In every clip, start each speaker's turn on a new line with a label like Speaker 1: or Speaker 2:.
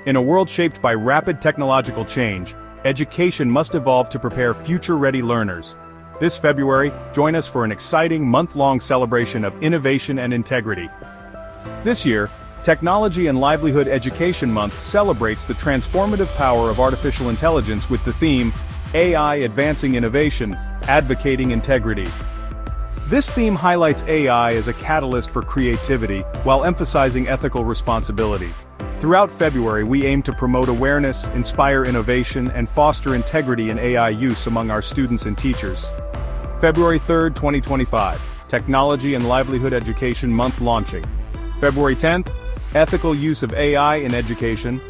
Speaker 1: In a world shaped by rapid technological change, education must evolve to prepare future-ready learners. This February, join us for an exciting month-long celebration of innovation and integrity. This year, Technology and Livelihood Education Month celebrates the transformative power of artificial intelligence with the theme, AI Advancing Innovation, Advocating Integrity. This theme highlights AI as a catalyst for creativity, while emphasizing ethical responsibility. Throughout February, we aim to promote awareness, inspire innovation, and foster integrity in AI use among our students and teachers. February 3, 2025, Technology and Livelihood Education Month launching. February 10th, Ethical Use of AI in Education.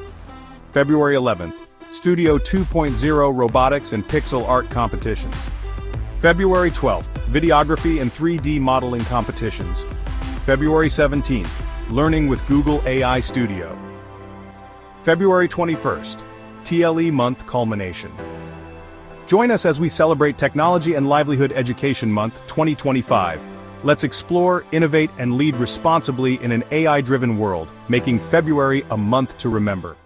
Speaker 1: February 11th, Studio 2.0 Robotics and Pixel Art Competitions. February 12th, Videography and 3D Modeling Competitions. February 17th, Learning with Google AI Studio. February 21st, TLE Month Culmination. Join us as we celebrate Technology and Livelihood Education Month 2025. Let's explore, innovate, and lead responsibly in an AI-driven world, making February a month to remember.